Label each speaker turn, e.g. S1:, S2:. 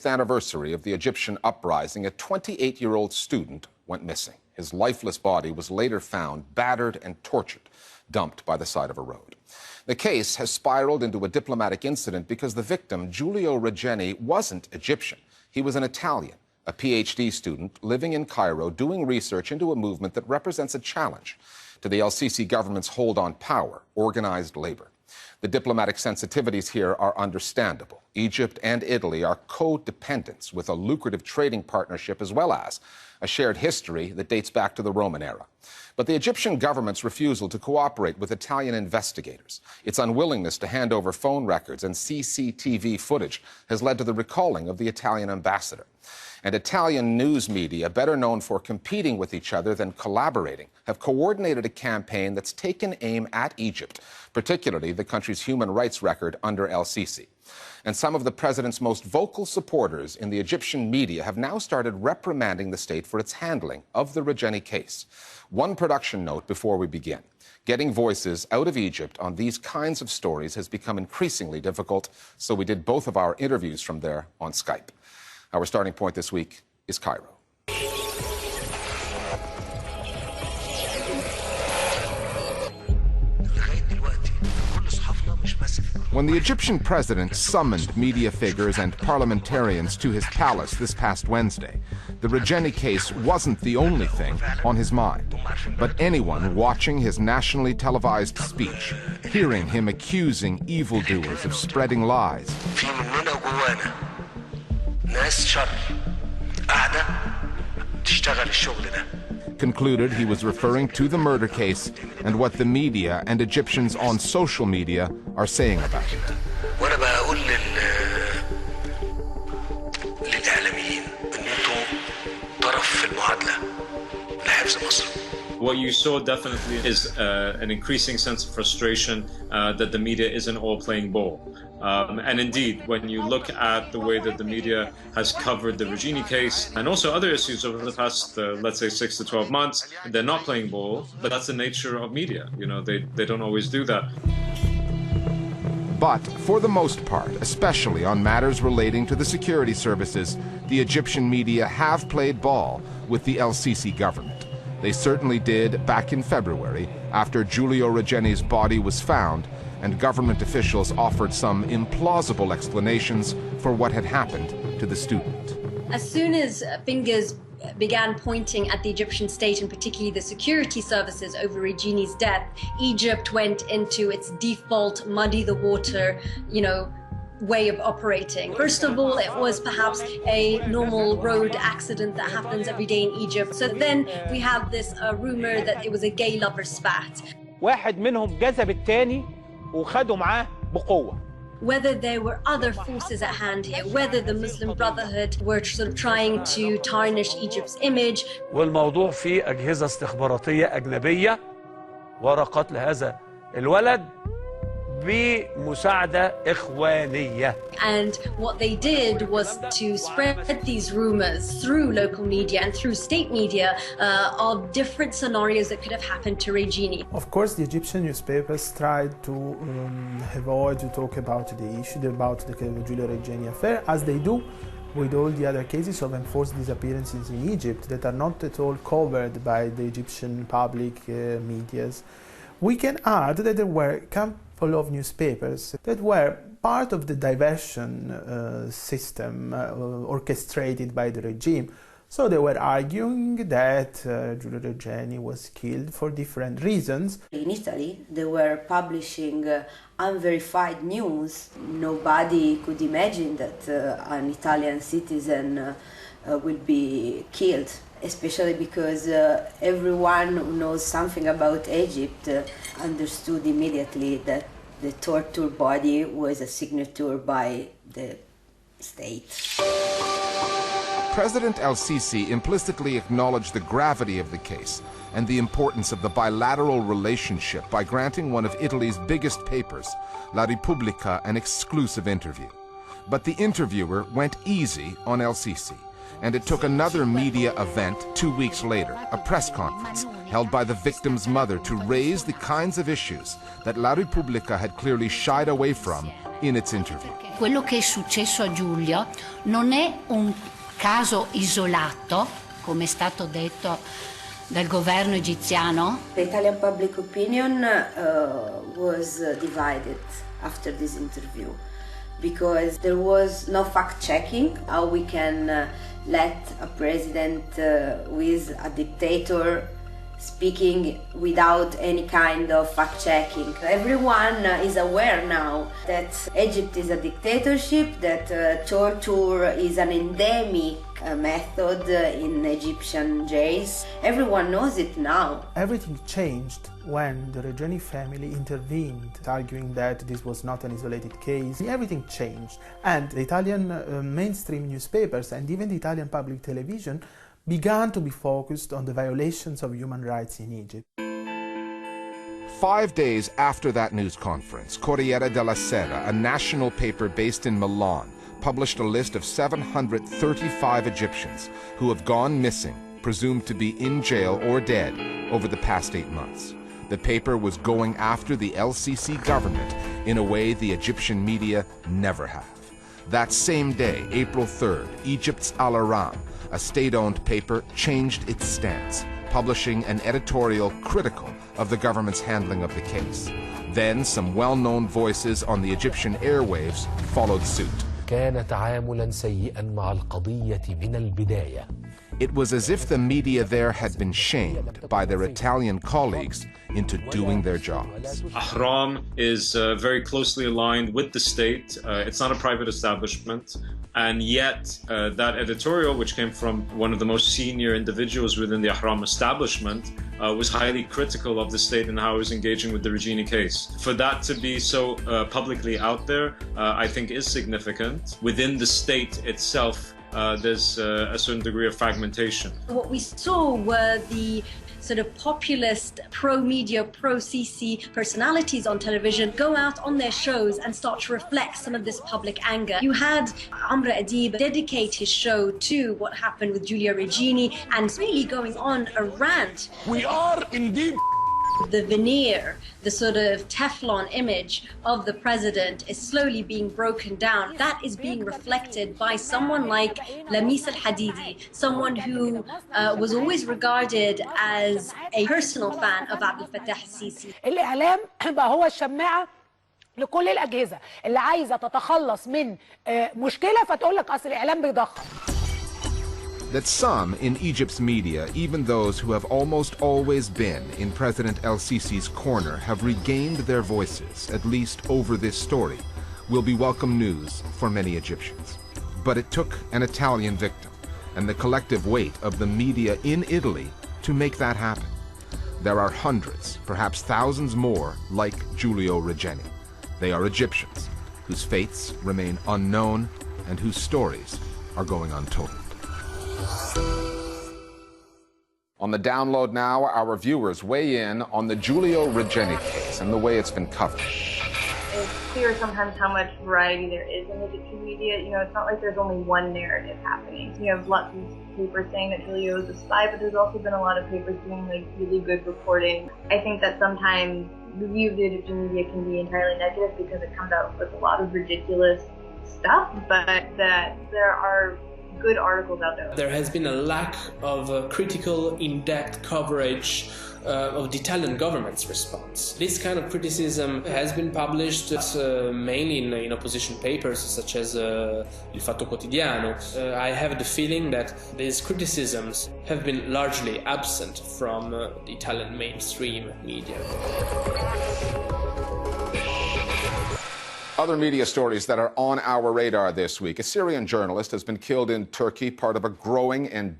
S1: Anniversary of the Egyptian uprising, a 28-year-old student went missing. His lifeless body was later found, battered and tortured, dumped by the side of a road. The case has spiraled into a diplomatic incident because the victim, Giulio Regeni, wasn't Egyptian. He was an Italian, a PhD student living in Cairo, doing research into a movement that represents a challenge to the El-Sisi government's hold on power, organized labor. The diplomatic sensitivities here are understandable. Egypt and Italy are codependents with a lucrative trading partnership as well as a shared history that dates back to the Roman era. But the Egyptian government's refusal to cooperate with Italian investigators, its unwillingness to hand over phone records and CCTV footage has led to the recalling of the Italian ambassador. And Italian news media, better known for competing with each other than collaborating, have coordinated a campaign that's taken aim at Egypt, particularly the country's human rights record under El-Sisi. And some of the president's most vocal supporters in the Egyptian media have now started reprimanding the state for its handling of the Regeni case. One production note before we begin. Getting voices out of Egypt on these kinds of stories has become increasingly difficult, so we did both of our interviews from there on Skype. Our starting point this week is Cairo. When the Egyptian president summoned media figures and parliamentarians to his palace this past Wednesday, the Regeni case wasn't the only thing on his mind. But anyone watching his nationally televised speech, hearing him accusing evildoers of spreading lies, concluded he was referring to the murder case and what the media and Egyptians on social media are saying about it.
S2: What you saw definitely is an increasing sense of frustration that the media isn't all playing ball. And indeed, when you look at the way that the media has covered the Regeni case and also other issues over the past, let's say, 6 to 12 months, they're not playing ball, but that's the nature of media. You know, they don't always do that.
S1: But for the most part, especially on matters relating to the security services, the Egyptian media have played ball with the El-Sisi government. They certainly did back in February, after Giulio Regeni's body was found, and government officials offered some implausible explanations for what had happened to the student.
S3: As soon as fingers began pointing at the Egyptian state and particularly the security services over Regeni's death, Egypt went into its default muddy the water, way of operating. First of all, it was perhaps a normal road accident that happens every day in Egypt. So then we have this rumor that it was a gay lover spat.
S4: واحد منهم جذب الثاني وخده معاه بقوة.
S3: Whether there were other forces at hand here, whether the Muslim Brotherhood were sort of trying to tarnish Egypt's image.
S4: والموضوع فيه أجهزة استخباراتية أجنبية وراء قتل هذا الولد بمساعدة إخوانية.
S3: And what they did was to spread these rumors through local media and through state media of different scenarios that could have happened to Regeni.
S5: Of course, the Egyptian newspapers tried to avoid to talk about the issue about the Giulio Regeni affair, as they do with all the other cases of enforced disappearances in Egypt that are not at all covered by the Egyptian public medias. We can add that there were full of newspapers that were part of the diversion system orchestrated by the regime. So they were arguing that Giulio Regeni was killed for different reasons.
S6: In Italy, they were publishing unverified news. Nobody could imagine that an Italian citizen will be killed, especially because everyone who knows something about Egypt understood immediately that the tortured body was a signature by the state.
S1: President El-Sisi implicitly acknowledged the gravity of the case and the importance of the bilateral relationship by granting one of Italy's biggest papers, La Repubblica, an exclusive interview. But the interviewer went easy on El-Sisi, and it took another media event 2 weeks later, a press conference held by the victim's mother, to raise the kinds of issues that La Repubblica had clearly shied away from in its interview.
S7: Quello che è successo a Giulio non è un caso isolato, come è stato detto dal governo egiziano.
S6: The Italian public opinion was divided after this interview because there was no fact-checking how we can let a president who is a dictator speaking without any kind of fact-checking. Everyone is aware now that Egypt is a dictatorship, that torture is an endemic method in Egyptian jails. Everyone knows it now.
S5: Everything changed when the Regeni family intervened, arguing that this was not an isolated case. Everything changed, and the Italian mainstream newspapers and even the Italian public television began to be focused on the violations of human rights in Egypt.
S1: 5 days after that news conference, Corriere della Sera, a national paper based in Milan, published a list of 735 Egyptians who have gone missing, presumed to be in jail or dead, over the past 8 months. The paper was going after the LCC government in a way the Egyptian media never have. That same day, April 3rd, Egypt's Al-Aram, a state-owned paper, changed its stance, publishing an editorial critical of the government's handling of the case. Then some well-known voices on the Egyptian airwaves followed suit.
S8: كان تعاملا سيئا مع القضية من البداية.
S1: It was as if the media there had been shamed by their Italian colleagues into doing their jobs.
S2: Ahram is very closely aligned with the state. It's not a private establishment. And yet, that editorial, which came from one of the most senior individuals within the Ahram establishment, was highly critical of the state and how it was engaging with the Regeni case. For that to be so publicly out there, I think is significant. Within the state itself, there's a certain degree of fragmentation.
S3: What we saw were the sort of populist, pro-media, pro-Sisi personalities on television go out on their shows and start to reflect some of this public anger. You had Amr Adib dedicate his show to what happened with Giulio Regeni and really going on a rant.
S8: We are indeed.
S3: The veneer, the sort of Teflon image of the president is slowly being broken down. That is being reflected by someone like Lamis al-Hadidi, someone who was always regarded as a personal fan of Abdel Fattah al-Sisi.
S9: الإعلام بقى هو الشماعة لكل الأجهزة اللي عايزة تتخلص من مشكلة فتقول لك أصل الإعلام بيضخم.
S1: That some in Egypt's media, even those who have almost always been in President El-Sisi's corner, have regained their voices, at least over this story, will be welcome news for many Egyptians. But it took an Italian victim and the collective weight of the media in Italy to make that happen. There are hundreds, perhaps thousands more, like Giulio Regeni. They are Egyptians whose fates remain unknown and whose stories are going untold. On the download now, our viewers weigh in on the Giulio Regeni case and the way it's been covered.
S10: It's clear sometimes how much variety there is in the Egyptian media. You know, it's not like there's only one narrative happening. You have lots of papers saying that Giulio is a spy, but there's also been a lot of papers doing like really good reporting. I think that sometimes the view of the Egyptian media can be entirely negative because it comes out with a lot of ridiculous stuff, but that there are good articles out there.
S11: There has been a lack of critical, in-depth coverage of the Italian government's response. This kind of criticism has been published mainly in opposition papers such as Il Fatto Quotidiano. I have the feeling that these criticisms have been largely absent from the Italian mainstream media.
S1: Other media stories that are on our radar this week. A Syrian journalist has been killed in Turkey, part of a growing and